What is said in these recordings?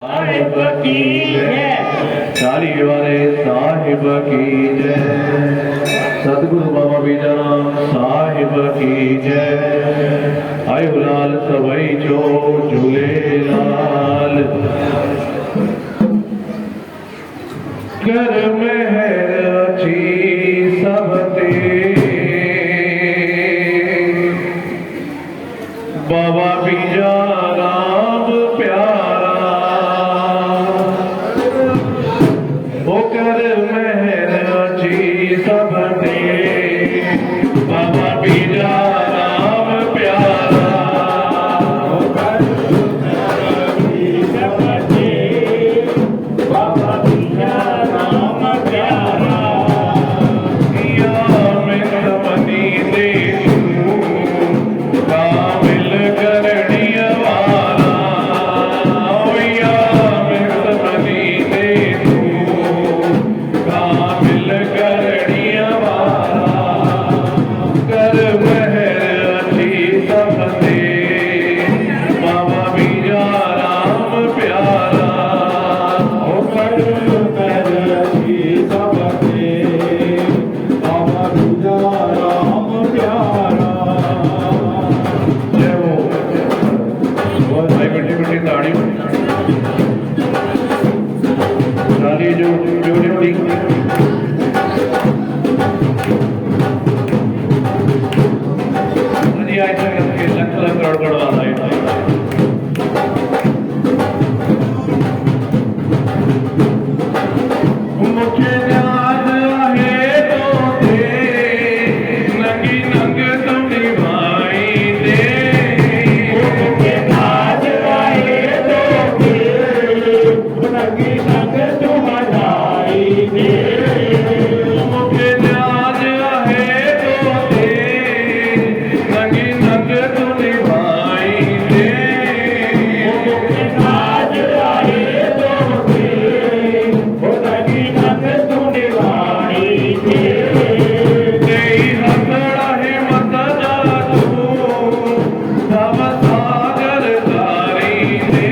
साहिब की जय, चाली वाले साहिब की जय, सतगुरु बाबा बीजाराम साहिब की जय। आयो लाल सवई जो झूले लाल, कर मेहर अची सब ते बाबा बीजाराम प्यारा, कर मेहर अची सब ते बाबा बीजाराम प्यारा, कर सब ते बाबा बीजाराम प्यारा। या मित मनी दे कामिल करणी वाला, या मित मनी दे कामिल करणी वाला, कर मेहर अची सब ते बाबा बीजाराम प्यारा, कर मेहर अची सब ते बाबा बीजाराम प्यारा। जय हो बहुत भाई, बड़ी बड़ी ताड़ी सारी जो प्योरिटी आज के लख लख गड़बड़ वाला है। मुझे याद आहे तो थे नंगी नंग तुमरी भाई दे, मुझे याद आहे तो थे नंगी नंग तुम्हारी दे, मुझे याद आहे तो थे नंगी नंग तुमरी भाई दे, मुझे याद आहे तो थे नंगी नंग तुमरी भाई दे, तेई हसड़ा है मत जा तू भव सागर तारी दे,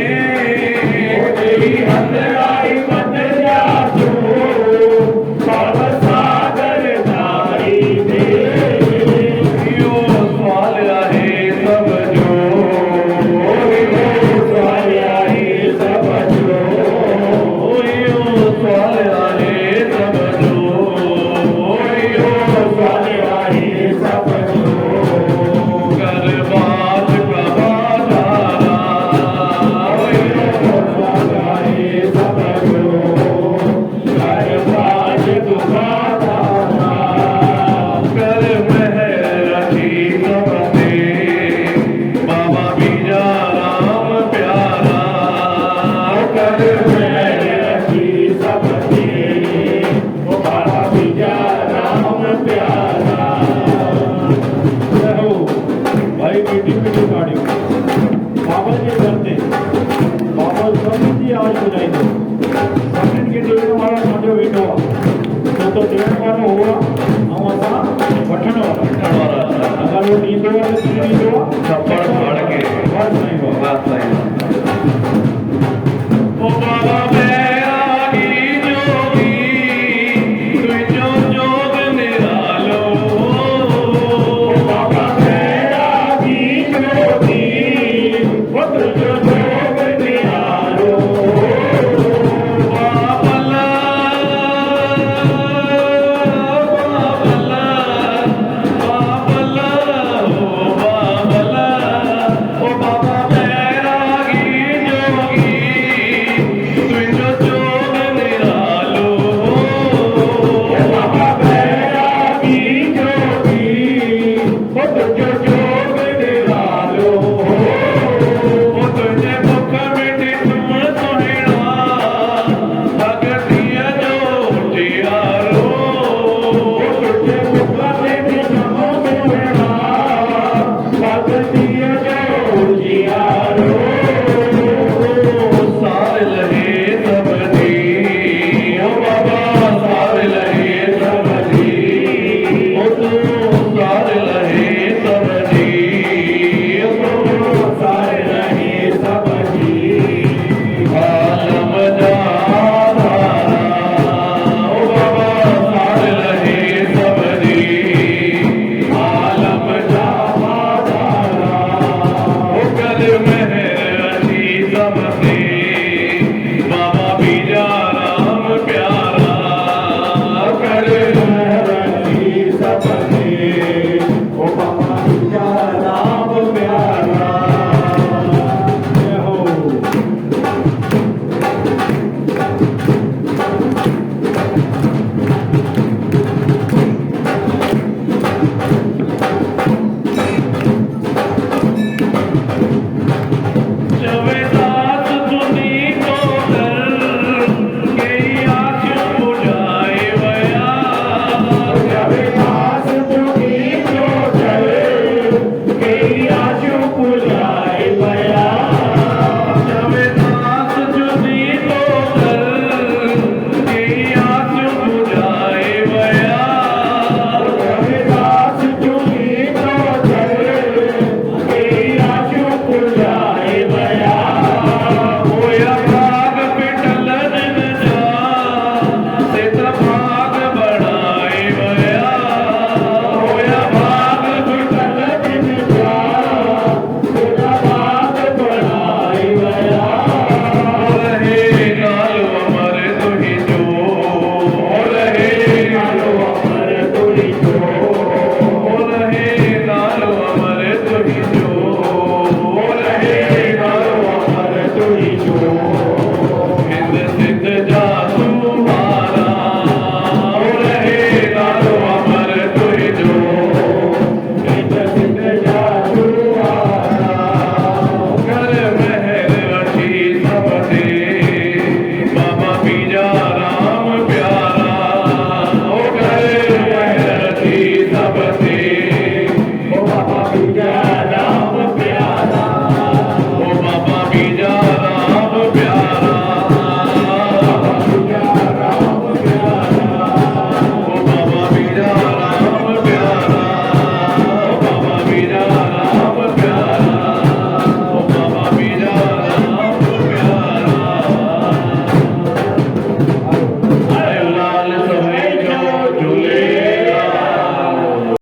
तेई हसड़ा है मत जा तू भव सागर तारी दे। यो सवाल आहे सब जो, यो सवाल आहे सब जो, यो सवाल आहे सब जो, यो सवाल आहे सब जो, कर बाज का बाजारा, यो सवाल आहे सब जो, कर बाज का बाजारा, कर मेहर अची सब ते बाबा बीजाराम प्यारा, कर मेहर अची सब ते बाबा बीजाराम प्यारा। जय हो भाई, बेटी बेटी गाड़ी बाबा जी करते बाबा स्वामी जी आज बुलाई दो सेकंड के देव वाला समझो बेटो तो देव वाला हुआ हम असा वठण वाला, अगर वो नींदो वाला नींदो